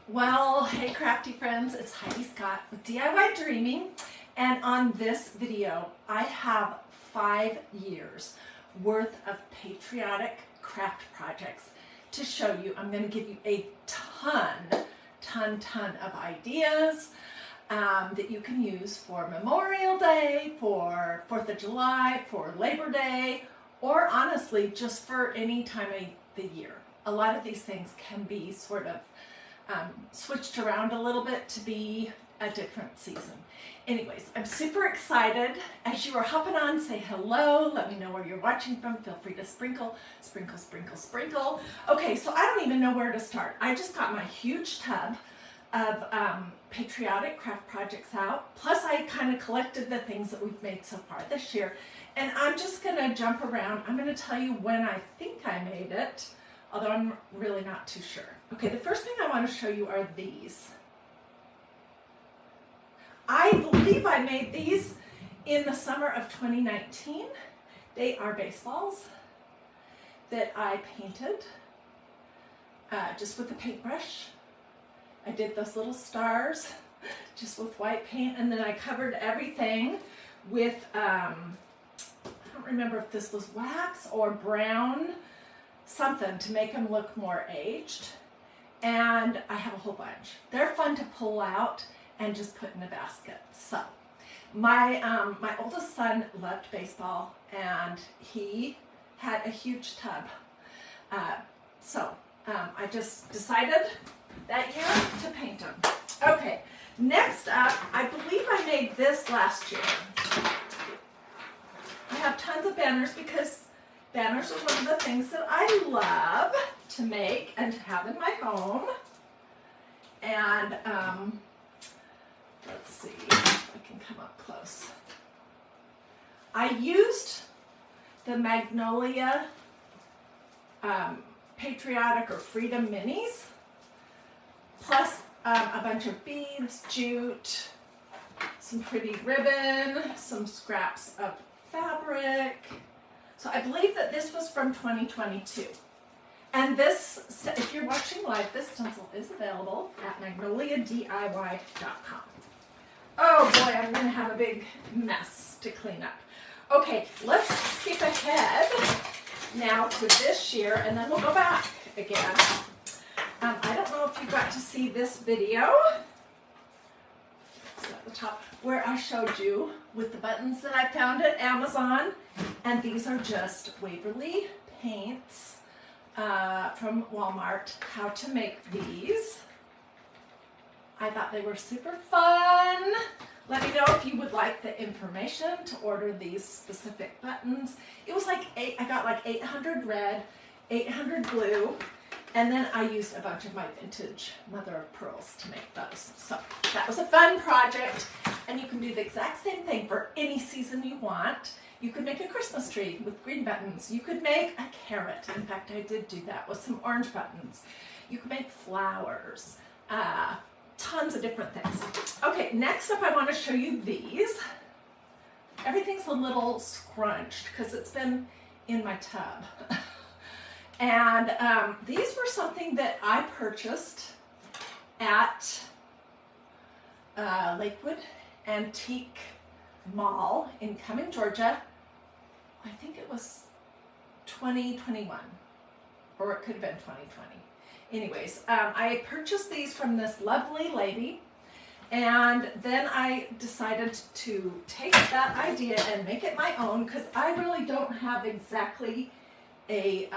Well, hey crafty friends, it's Hiedi Scott with DiyDreaming, and on this video I have 5 years worth of patriotic craft projects to show you. I'm going to give you a ton of ideas that you can use for Memorial Day, for 4th of July, for Labor Day, or honestly just for any time of the year. A lot of these things can be sort of switched around a little bit to be a different season. Anyways, I'm super excited. As you are hopping on, say hello. Let me know where you're watching from. Feel free to sprinkle. Okay, so I don't even know where to start. I just got my huge tub of patriotic craft projects out. Plus, I kind of collected the things that we've made so far this year. And I'm just going to jump around. I'm going to tell you when I think I made it, although I'm really not too sure. Okay, the first thing I want to show you are these. I believe I made these in the summer of 2019. They are baseballs that I painted just with a paintbrush. I did those little stars just with white paint, and then I covered everything with, I don't remember if this was wax or brown, something to make them look more aged. And I have a whole bunch. They're fun to pull out and just put in a basket. So my oldest son loved baseball, and he had a huge tub. I just decided that year to paint them. Okay, next up, I believe I made this last year. I have tons of banners because banners are one of the things that I love to make and to have in my home. And let's see if I can come up close. I used the Magnolia Patriotic or Freedom Minis, plus a bunch of beads, jute, some pretty ribbon, some scraps of fabric. So I believe that this was from 2022. And this, if you're watching live, this stencil is available at magnoliadiy.com. Oh boy, I'm going to have a big mess to clean up. Okay, let's skip ahead now to this year, and then we'll go back again. I don't know if you got to see this video. It's at the top, where I showed you with the buttons that I found at Amazon. And these are just Waverly paints from Walmart. How to make these. I thought they were super fun. Let me know if you would like the information to order these specific buttons. It was like I got like 800 red, 800 blue, and then I used a bunch of my vintage mother of pearls to make those. So that was a fun project, and you can do the exact same thing for any season you want. You could make a Christmas tree with green buttons. You could make a carrot. In fact, I did do that with some orange buttons. You could make flowers. Tons of different things. Okay, next up I want to show you these. Everything's a little scrunched because it's been in my tub. And these were something that I purchased at Lakewood Antique Mall in Cumming, Georgia. I think it was 2021, or it could have been 2020. Anyways, I purchased these from this lovely lady, and then I decided to take that idea and make it my own, because I really don't have exactly a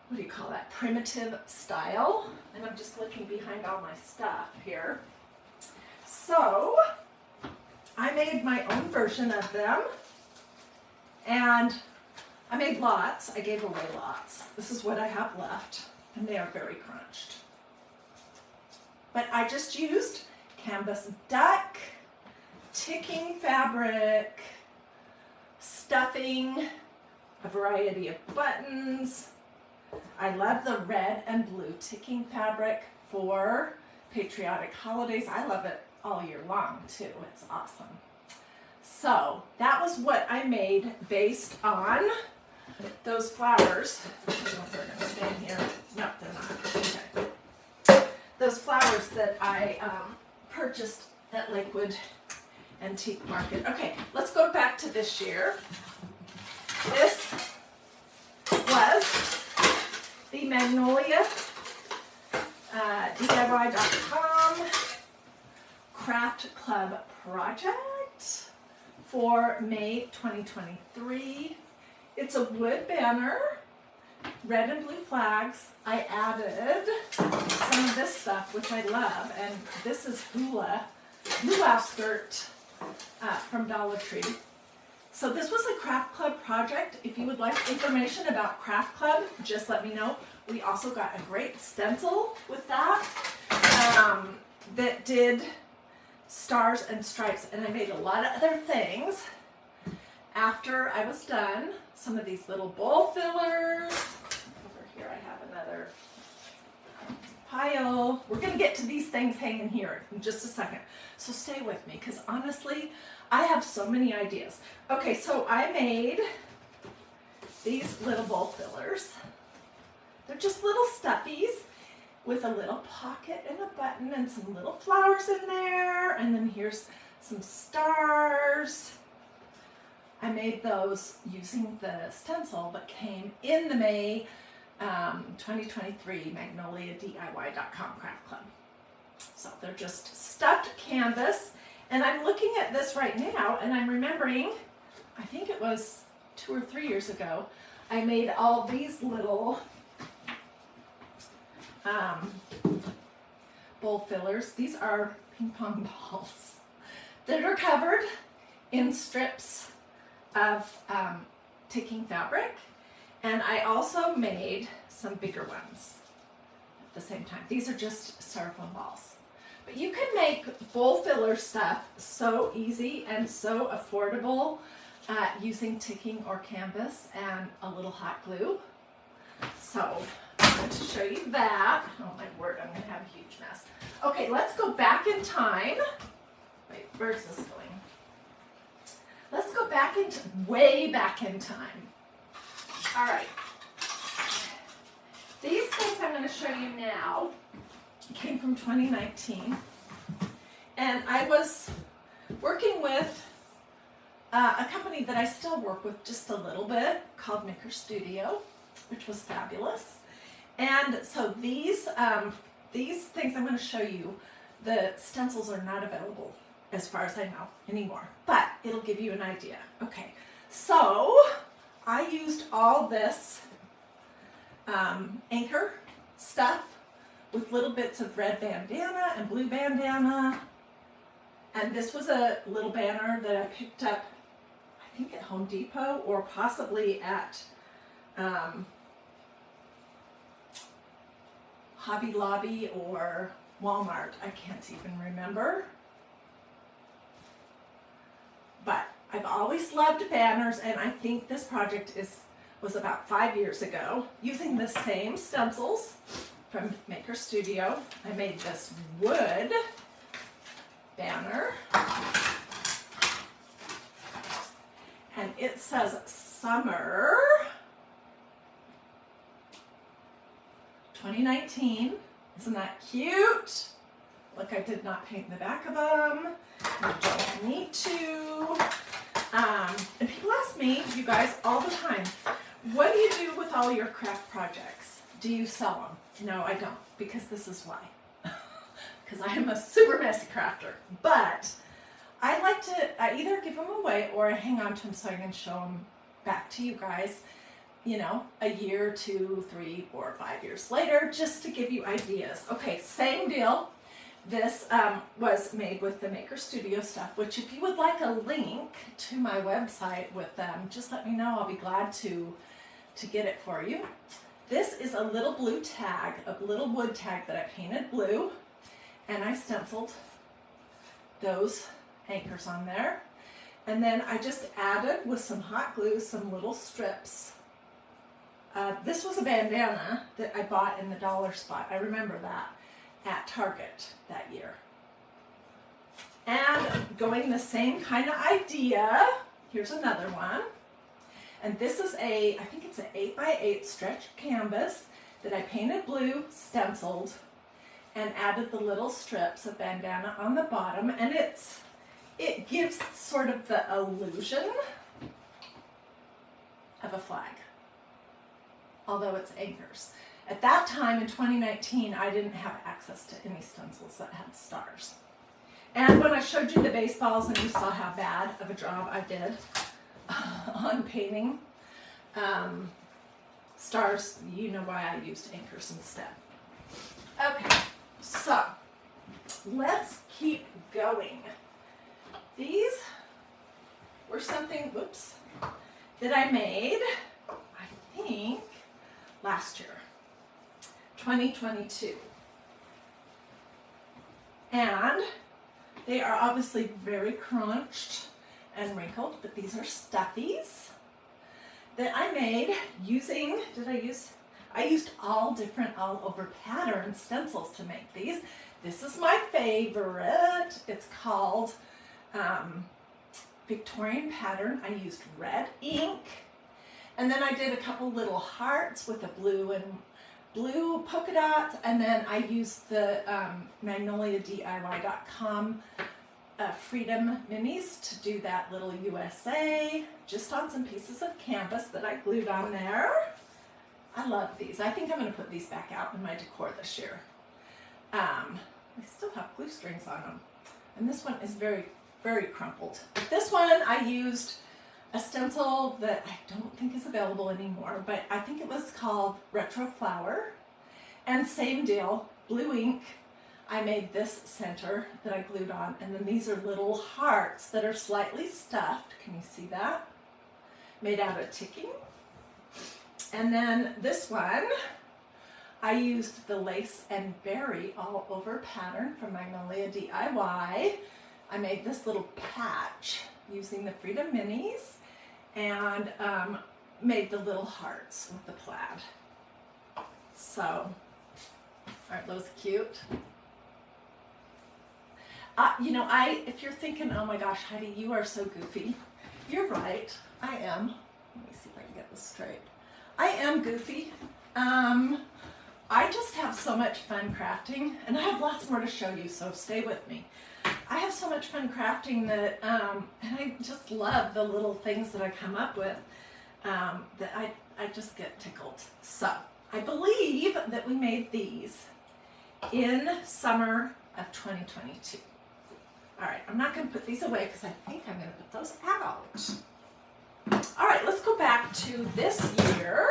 what do you call that, primitive style. And I'm just looking behind all my stuff here. So I made my own version of them, and I made lots. I gave away lots. This is what I have left, and they are very crunched. But I just used canvas duck, ticking fabric, stuffing, a variety of buttons. I love the red and blue ticking fabric for patriotic holidays. I love it all year long too. It's awesome. So that was what I made based on those flowers. I don't know if they're going to stay in here. No, they're not. Okay. those flowers that I purchased at Lakewood Antique Market. Okay, let's go back to this year. This was the Magnolia DIY.com Craft Club project for May 2023. It's a wood banner, red and blue flags. I added some of this stuff, which I love, and this is luau skirt from Dollar Tree. So this was a Craft Club project. If you would like information about Craft Club, just let me know. We also got a great stencil with that that did stars and stripes, and I made a lot of other things after I was done. Some of these little bowl fillers. Over here I have another pile. We're gonna get to these things hanging here in just a second. So stay with me, because honestly, I have so many ideas. Okay, so I made these little bowl fillers. They're just little stuffies with a little pocket and a button and some little flowers in there. And then here's some stars. I made those using the stencil that came in the May 2023 Magnolia DIY.com Craft Club. So they're just stuffed canvas. And I'm looking at this right now and I'm remembering, I think it was 2 or 3 years ago, I made all these little bowl fillers. These are ping pong balls that are covered in strips of ticking fabric. And I also made some bigger ones at the same time. These are just styrofoam balls. But you can make bowl filler stuff so easy and so affordable using ticking or canvas and a little hot glue. So I'm going to show you that. Oh my word, I'm going to have a huge mess. Okay, let's go back in time. Wait, where's this going? Let's go back into, way back in time. All right. These things I'm going to show you now came from 2019. And I was working with a company that I still work with just a little bit called Maker Studio, which was fabulous. And so these things I'm going to show you, the stencils are not available as far as I know anymore, but it'll give you an idea. Okay, so I used all this anchor stuff with little bits of red bandana and blue bandana. And this was a little banner that I picked up, I think at Home Depot or possibly at Hobby Lobby or Walmart. I can't even remember. But I've always loved banners, and I think this project was about 5 years ago. Using the same stencils from Maker Studio, I made this wood banner. And it says summer 2019. Isn't that cute? Look, I did not paint the back of them. I don't need to. And people ask me, you guys, all the time, what do you do with all your craft projects? Do you sell them? No, I don't, because this is why. Because I am a super messy crafter. But I like to either give them away or I hang on to them so I can show them back to you guys, you know, a year, 2, 3, 4, 5 years later, just to give you ideas. Okay, same deal. This was made with the Maker Studio stuff, which if you would like a link to my website with them, just let me know. I'll be glad to get it for you. This is a little blue tag, a little wood tag that I painted blue, and I stenciled those anchors on there. And then I just added with some hot glue some little strips. This was a bandana that I bought in the dollar spot. I remember that at Target that year. And going the same kind of idea, here's another one. And this is I think it's an 8x8 stretch canvas that I painted blue, stenciled, and added the little strips of bandana on the bottom, and it gives sort of the illusion of a flag, although it's anchors. At that time in 2019, I didn't have access to any stencils that had stars. And when I showed you the baseballs and you saw how bad of a job I did on painting stars, you know why I used anchors instead. Okay, so let's keep going. These were something, whoops, that I made, I think, last year, 2022. And they are obviously very crunched and wrinkled, but these are stuffies that I made using, I used all different all over pattern stencils to make these. This is my favorite. It's called Victorian pattern. I used red ink, and then I did a couple little hearts with a blue polka dots, and then I used the Magnolia DIY.com Freedom Minis to do that little USA, just on some pieces of canvas that I glued on there. I love these. I think I'm going to put these back out in my decor this year. They still have glue strings on them. And this one is very, very crumpled. This one I used a stencil that I don't think is available anymore, but I think it was called Retro Flower. And same deal, blue ink. I made this center that I glued on, and then these are little hearts that are slightly stuffed. Can you see that? Made out of ticking. And then this one, I used the lace and berry all over pattern from Magnolia DIY. I made this little patch using the Freedom Minis, and made the little hearts with the plaid. So, aren't those cute? You know, if you're thinking, oh my gosh, Heidi, you are so goofy. You're right, I am. Let me see if I can get this straight. I am goofy. I just have so much fun crafting, and I have lots more to show you, so stay with me. I have so much fun crafting that, and I just love the little things that I come up with, that I just get tickled. So, I believe that we made these in summer of 2022. All right, I'm not going to put these away because I think I'm going to put those out. All right, let's go back to this year,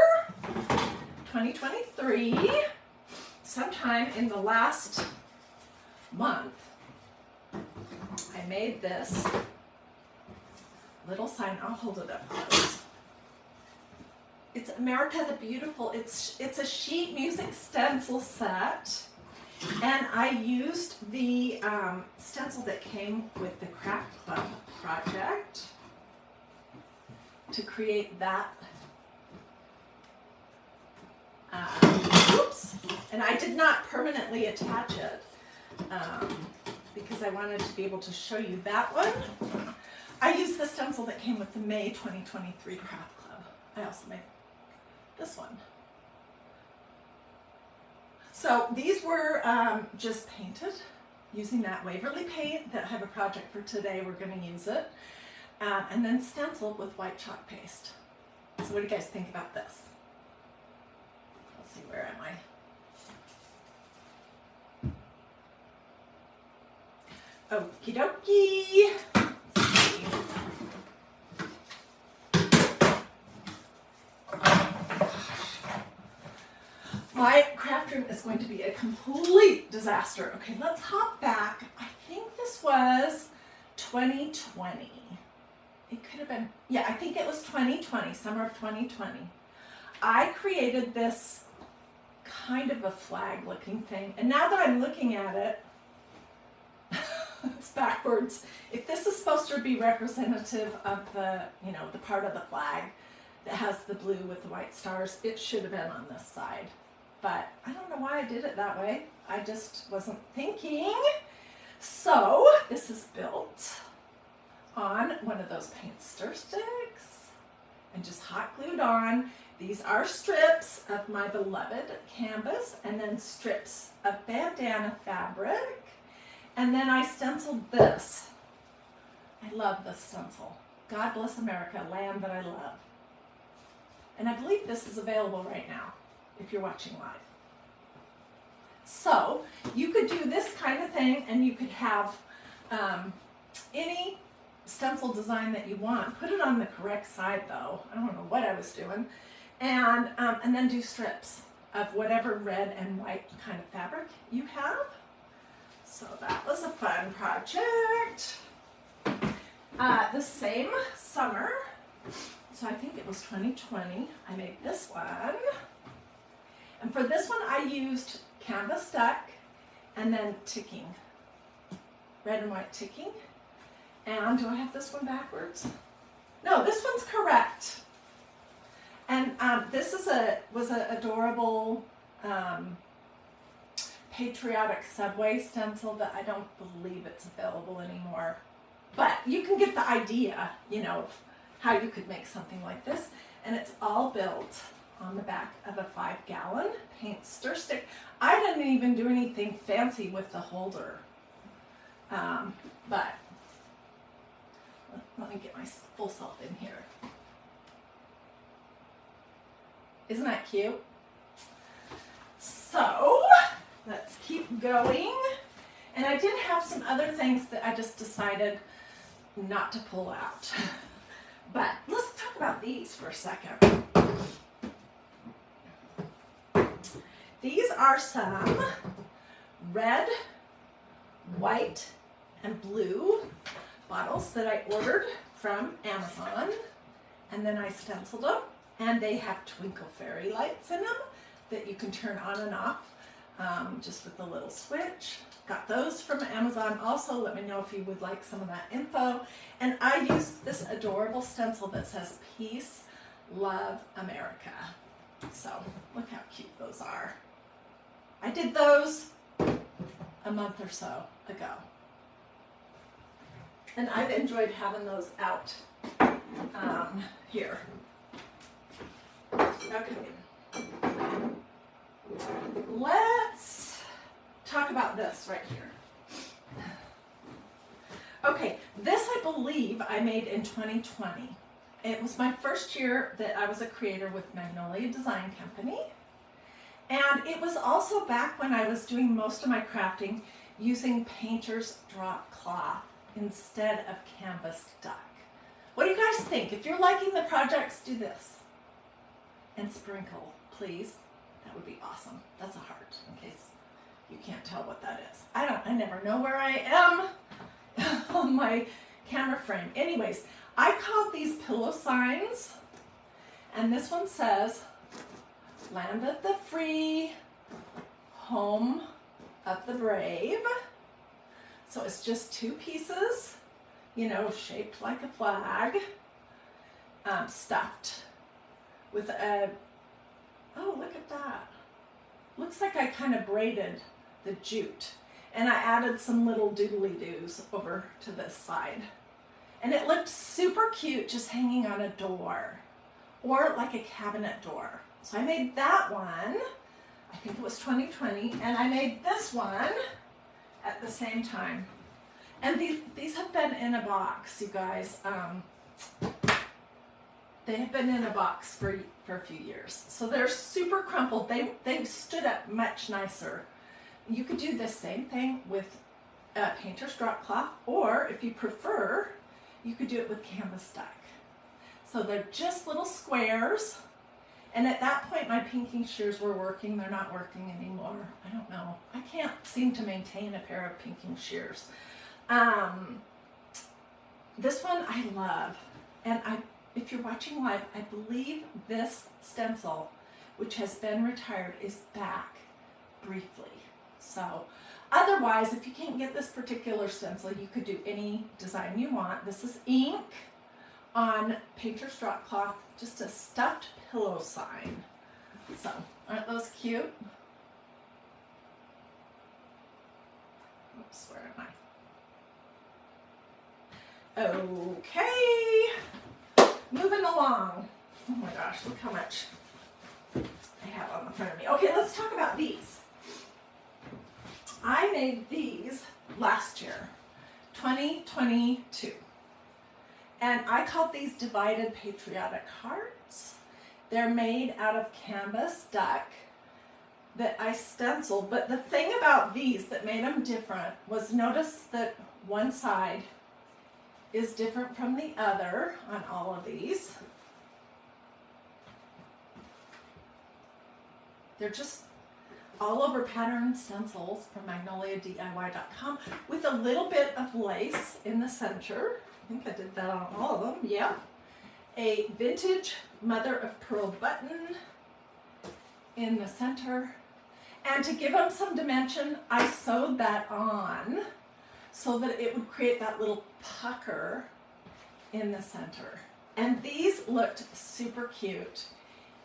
2023. Sometime in the last month, I made this little sign. I'll hold it up close. It's America the Beautiful. It's a sheet music stencil set. And I used the stencil that came with the Craft Club project to create that. Oops. And I did not permanently attach it because I wanted to be able to show you that one. I used the stencil that came with the May 2023 Craft Club. I also made this one. So these were just painted using that Waverly paint that I have a project for today. We're going to use it. And then stenciled with white chalk paste. So what do you guys think about this? Let's see, where am I? Okie dokie. My craft room is going to be a complete disaster. Okay, let's hop back. I think this was 2020. It could have been, yeah, I think it was 2020, summer of 2020. I created this kind of a flag looking thing. And now that I'm looking at it, it's backwards. If this is supposed to be representative of the, you know, the part of the flag that has the blue with the white stars, it should have been on this side. But I don't know why I did it that way. I just wasn't thinking. So this is built on one of those paint stir sticks and just hot glued on. These are strips of my beloved canvas and then strips of bandana fabric. And then I stenciled this. I love this stencil. God bless America, land that I love. And I believe this is available right now if you're watching live. So you could do this kind of thing, and you could have any stencil design that you want. Put it on the correct side though. I don't know what I was doing. And then do strips of whatever red and white kind of fabric you have. So that was a fun project. The same summer, so I think it was 2020, I made this one. And for this one I used canvas duck and then ticking, red and white ticking. And do I have this one backwards? No, this one's correct. And this is was an adorable Patriotic Subway stencil that I don't believe it's available anymore. But you can get the idea, you know, of how you could make something like this. And it's all built on the back of a 5-gallon paint stir stick. I didn't even do anything fancy with the holder. But let me get my full self in here. Isn't that cute? So let's keep going. And I did have some other things that I just decided not to pull out. But let's talk about these for a second. These are some red, white, and blue bottles that I ordered from Amazon. And then I stenciled them. And they have twinkle fairy lights in them that you can turn on and off just with the little switch. Got those from Amazon also. Let me know if you would like some of that info. And I used this adorable stencil that says Peace, Love, America. So look how cute those are. I did those a month or so ago. And I've enjoyed having those out here. Okay. Let's talk about this right here. Okay, this I believe I made in 2020. It was my first year that I was a creator with Magnolia Design Company. And it was also back when I was doing most of my crafting using painter's drop cloth instead of canvas duck. What do you guys think? If you're liking the projects, do this. And sprinkle, please. That would be awesome. That's a heart, in case you can't tell what that is. I never know where I am on my camera frame. Anyways, I called these pillow signs, and this one says, land of the free, home of the brave. So it's just 2 pieces, you know, shaped like a flag, stuffed with a, oh, look at that. Looks like I kind of braided the jute. And I added some little doodly-doos over to this side. And it looked super cute just hanging on a door or like a cabinet door. So I made that one, I think it was 2020, and I made this one at the same time. And these have been in a box, you guys. They have been in a box for a few years. So they're super crumpled. They stood up much nicer. You could do the same thing with painter's drop cloth, or if you prefer, you could do it with canvas duck. So they're just little squares. And at that point, my pinking shears were working. They're not working anymore. I don't know. I can't seem to maintain a pair of pinking shears. This one I love. And if you're watching live, I believe this stencil, which has been retired, is back briefly. So otherwise, if you can't get this particular stencil, you could do any design you want. This is ink on painter's drop cloth, just a stuffed pillow sign. So aren't those cute? Oops, where am I? Okay, moving along. Oh my gosh, look how much have on the front of me. Okay, let's talk about these. I made these last year, 2022. And I called these divided patriotic hearts. They're made out of canvas duck that I stenciled. But the thing about these that made them different was, notice that one side is different from the other on all of these. They're just all over pattern stencils from magnoliadiy.com with a little bit of lace in the center. I think I did that on all of them, yeah. A vintage mother of pearl button in the center. And to give them some dimension, I sewed that on so that it would create that little pucker in the center. And these looked super cute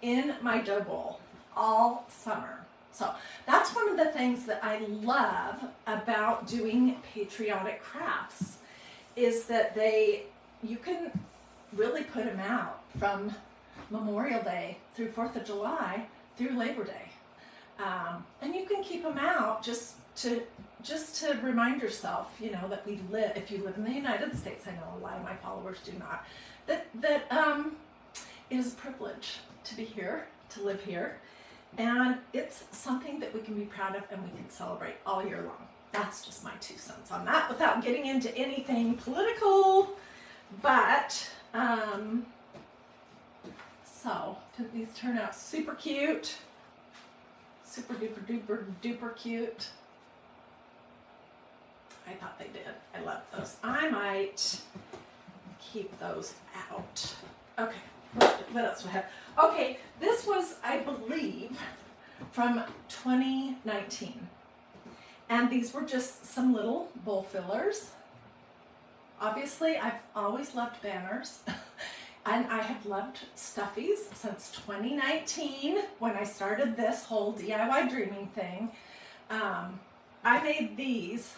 in my dough bowl all summer. So that's one of the things that I love about doing patriotic crafts, is that you can really put them out from Memorial Day through 4th of July through Labor Day. And you can keep them out just to remind yourself, you know, that if you live in the United States, I know a lot of my followers do not, that it is a privilege to be here, to live here. And it's something that we can be proud of and we can celebrate all year long. That's just my 2 cents on that without getting into anything political. But, so these turn out super cute. Super duper duper duper cute. I thought they did. I love those. I might keep those out. Okay. What else do I have? Okay, this was, I believe, from 2019. And these were just some little bowl fillers. Obviously, I've always loved banners. And I have loved stuffies since 2019 when I started this whole DIY dreaming thing. I made these,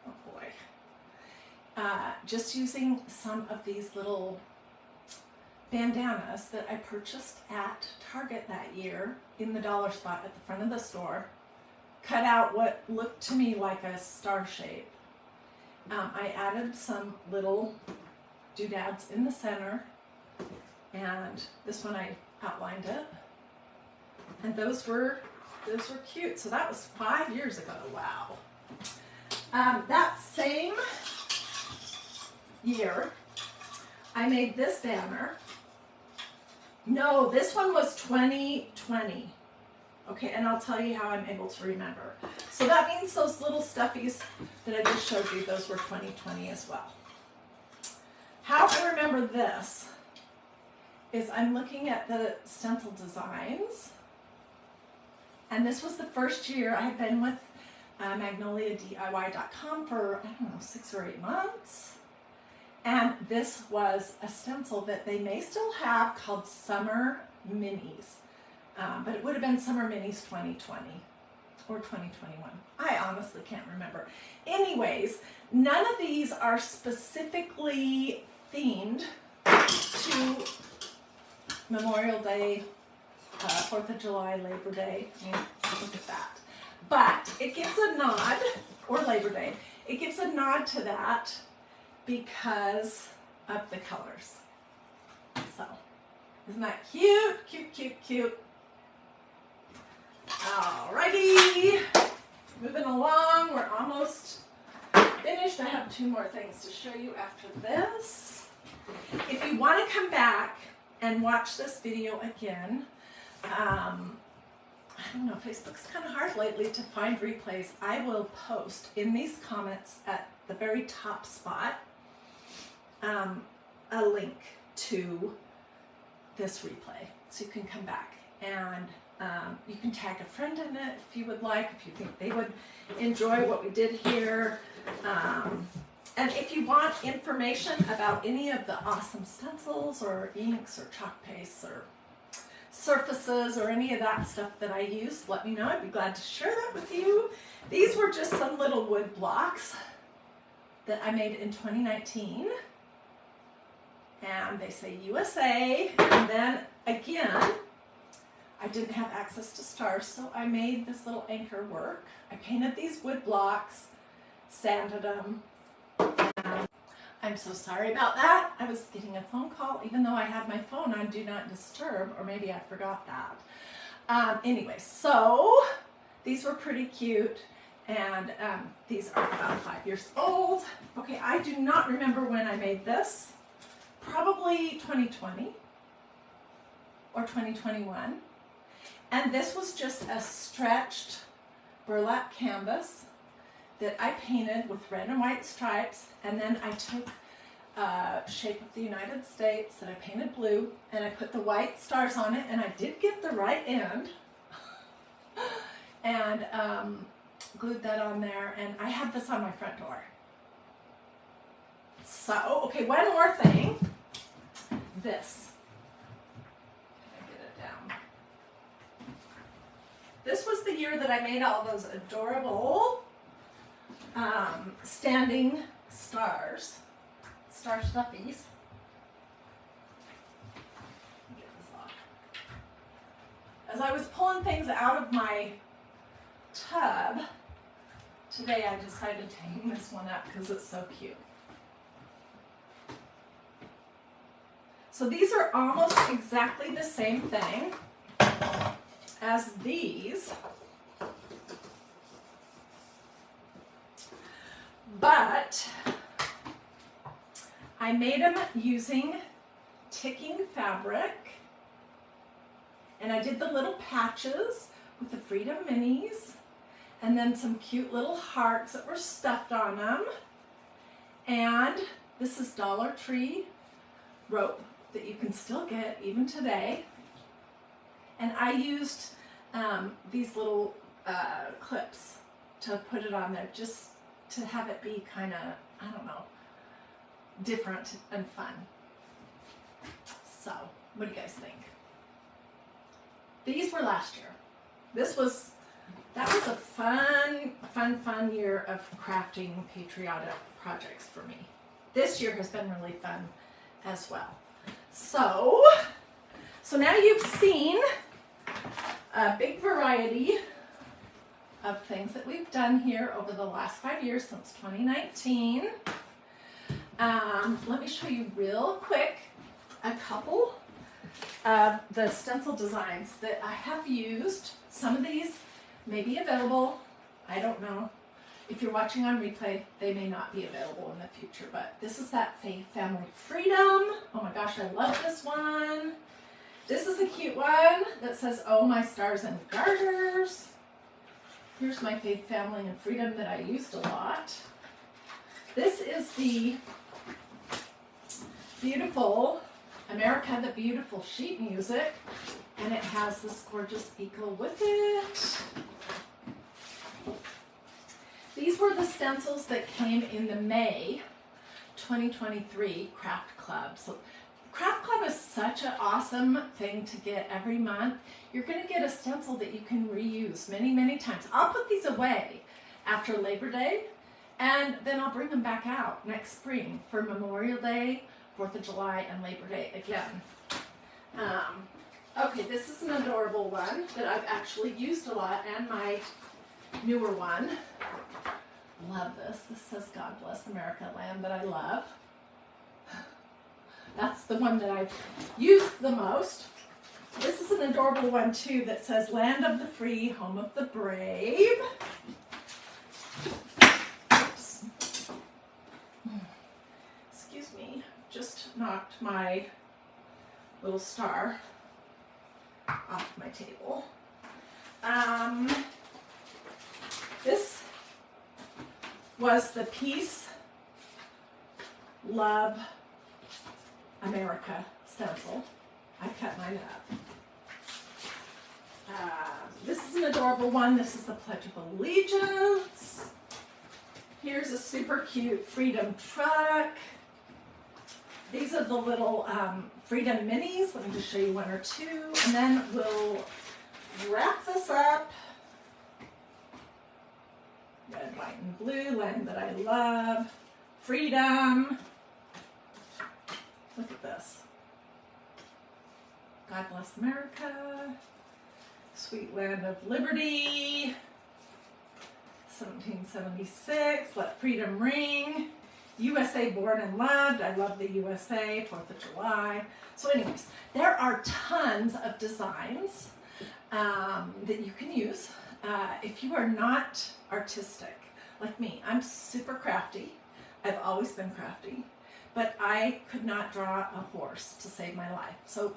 oh boy, just using some of these little bandanas that I purchased at Target that year in the dollar spot at the front of the store. Cut out what looked to me like a star shape. I added some little doodads in the center, and this one I outlined it, and those were cute. So that was 5 years ago. Wow. That same year I made this banner. No, this one was 2020. Okay, and I'll tell you how I'm able to remember. So that means those little stuffies that I just showed you, those were 2020 as well. How I remember this is I'm looking at the stencil designs, and this was the first year I had been with magnoliadiy.com for, I don't know, 6 or 8 months. And this was a stencil that they may still have called Summer Minis, but it would have been Summer Minis 2020 or 2021. I honestly can't remember. Anyways, none of these are specifically themed to Memorial Day, 4th of July, Labor Day. I mean, look at that. But it gives a nod, or Labor Day, it gives a nod to that because of the colors. So, isn't that cute? Cute, cute, cute. Alrighty, moving along, we're almost finished. I have 2 more things to show you after this. If you want to come back and watch this video again, I don't know, Facebook's kind of hard lately to find replays. I will post in these comments at the very top spot a link to this replay, so you can come back and you can tag a friend in it if you would like, if you think they would enjoy what we did here. And if you want information about any of the awesome stencils or inks or chalk pastes or surfaces or any of that stuff that I use, let me know. I'd be glad to share that with you. These were just some little wood blocks that I made in 2019. And they say USA. And then again, I didn't have access to stars, so I made this little anchor work. I painted these wood blocks, sanded them. I'm so sorry about that. I was getting a phone call, even though I had my phone on Do Not Disturb, or maybe I forgot that. Anyway, so these were pretty cute, and these are about 5 years old. Okay, I do not remember when I made this. Probably 2020 or 2021. And this was just a stretched burlap canvas that I painted with red and white stripes, and then I took shape of the United States that I painted blue, and I put the white stars on it, and I did get the right end, and glued that on there, and I have this on my front door. So, okay, one more thing. This. Can I get it down? This was the year that I made all those adorable standing stars, star stuffies. Get this off. As I was pulling things out of my tub, today I decided to hang this one up because it's so cute. So these are almost exactly the same thing as these, but I made them using ticking fabric, and I did the little patches with the Freedom Minis, and then some cute little hearts that were stuffed on them, and this is Dollar Tree rope that you can still get even today. And I used these little clips to put it on there, just to have it be kind of, I don't know, different and fun. So, what do you guys think? These were last year. That was a fun year of crafting patriotic projects for me. This year has been really fun as well. So now you've seen a big variety of things that we've done here over the last 5 years since 2019. Let me show you real quick a couple of the stencil designs that I have used. Some of these may be available, I don't know. If you're watching on replay, they may not be available in the future, but this is that Faith Family Freedom. Oh my gosh, I love this one. This is a cute one that says, "Oh, my stars and garters." Here's my Faith Family and Freedom that I used a lot. This is the beautiful America the Beautiful sheet music, and it has this gorgeous eagle with it. These were the stencils that came in the May 2023 Craft Club. So Craft Club is such an awesome thing to get every month. You're going to get a stencil that you can reuse many, many times. I'll put these away after Labor Day, and then I'll bring them back out next spring for Memorial Day, 4th of July, and Labor Day again. Okay, this is an adorable one that I've actually used a lot, and my newer one. Love this. This says, "God bless America, land that I love." That's the one that I've used the most. This is an adorable one too that says, "Land of the free, home of the brave." Oops. Excuse me. Just knocked my little star off my table. This was the Peace, Love, America stencil. I cut mine up. This is an adorable one. This is the Pledge of Allegiance. Here's a super cute Freedom truck. These are the little Freedom Minis. Let me just show you one or two, and then we'll wrap this up. Red, white, and blue, land that I love. Freedom. Look at this. God bless America. Sweet Land of Liberty, 1776, Let Freedom Ring, USA Born and Loved, I love the USA, 4th of July. So anyways, there are tons of designs that you can use. If you are not artistic, like me, I'm super crafty. I've always been crafty, but I could not draw a horse to save my life. So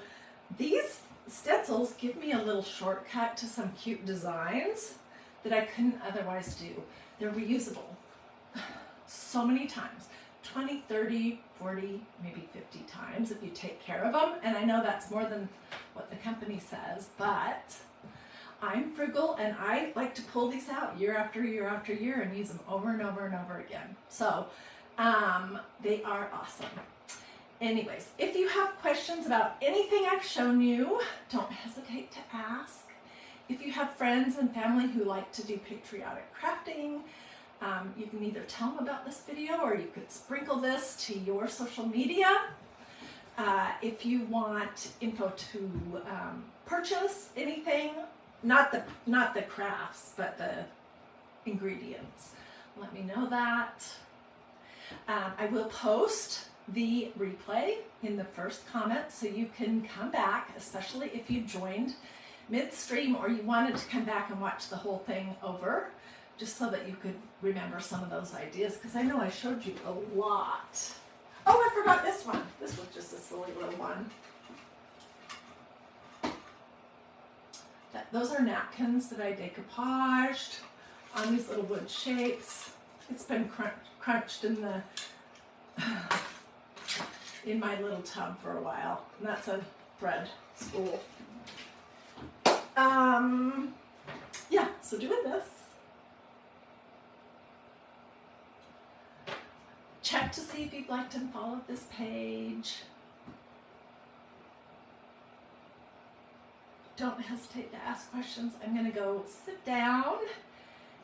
these stencils give me a little shortcut to some cute designs that I couldn't otherwise do. They're reusable so many times, 20, 30, 40, maybe 50 times if you take care of them. And I know that's more than what the company says, but I'm frugal and I like to pull these out year after year after year and use them over and over and over again. So they are awesome. Anyways, if you have questions about anything I've shown you, don't hesitate to ask. If you have friends and family who like to do patriotic crafting, you can either tell them about this video or you could sprinkle this to your social media. If you want info to purchase anything, not the crafts, but the ingredients, let me know that. I will post the replay in the first comment so you can come back, especially if you joined midstream or you wanted to come back and watch the whole thing over, just so that you could remember some of those ideas, because I know I showed you a lot. Oh, I forgot this one. This was just a silly little one. Those are napkins that I decoupaged on these little wood shapes. It's been crunched in the in my little tub for a while, and that's a thread spool. Yeah, so doing this. Check to see if you've liked and followed this page. Don't hesitate to ask questions. I'm going to go sit down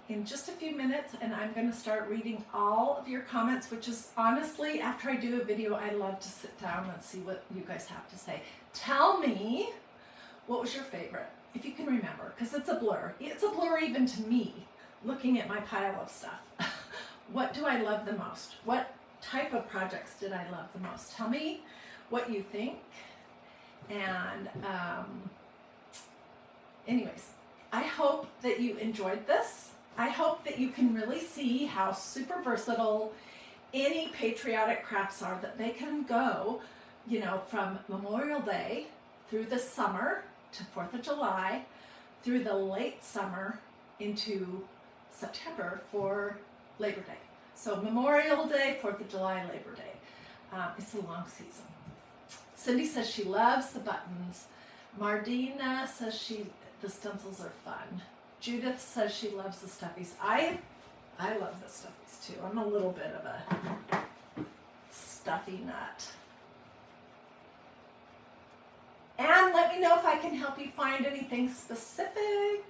in just a few minutes and I'm going to start reading all of your comments, which is honestly, after I do a video, I love to sit down and see what you guys have to say. Tell me, what was your favorite, if you can remember, because it's a blur. It's a blur even to me, looking at my pile of stuff. What do I love the most? What type of projects did I love the most? Tell me what you think. And anyways, I hope that you enjoyed this. I hope that you can really see how super versatile any patriotic crafts are, that they can go, you know, from Memorial Day through the summer to 4th of July, through the late summer into September for Labor Day. So Memorial Day, 4th of July, Labor Day. It's a long season. Cindy says she loves the buttons. Mardina says the stencils are fun. Judith says she loves the stuffies. I love the stuffies too. I'm a little bit of a stuffy nut. And let me know if I can help you find anything specific.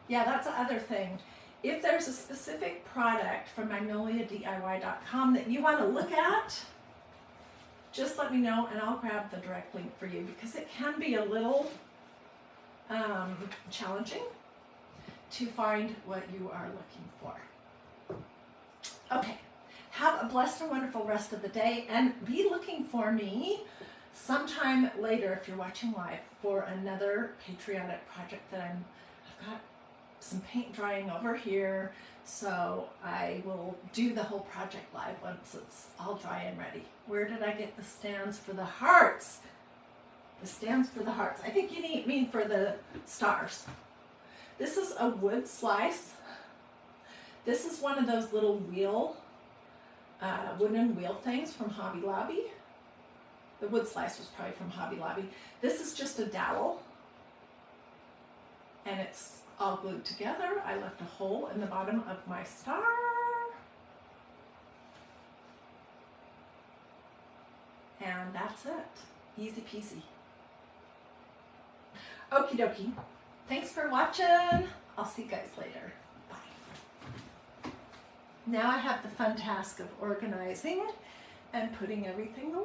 Yeah, that's the other thing. If there's a specific product from magnoliadiy.com that you want to look at, just let me know and I'll grab the direct link for you, because it can be a little challenging to find what you are looking for. Okay, have a blessed and wonderful rest of the day, and be looking for me sometime later if you're watching live for another patriotic project that I've got some paint drying over here, so I will do the whole project live once it's all dry and ready. Where did I get the stands for the hearts? The stands for the hearts. I think you mean for the stars. This is a wood slice. This is one of those little wheel, wooden wheel things from Hobby Lobby. The wood slice was probably from Hobby Lobby. This is just a dowel, and it's all glued together. I left a hole in the bottom of my star. And that's it. Easy peasy. Okie dokie. Thanks for watching. I'll see you guys later. Bye. Now I have the fun task of organizing and putting everything away.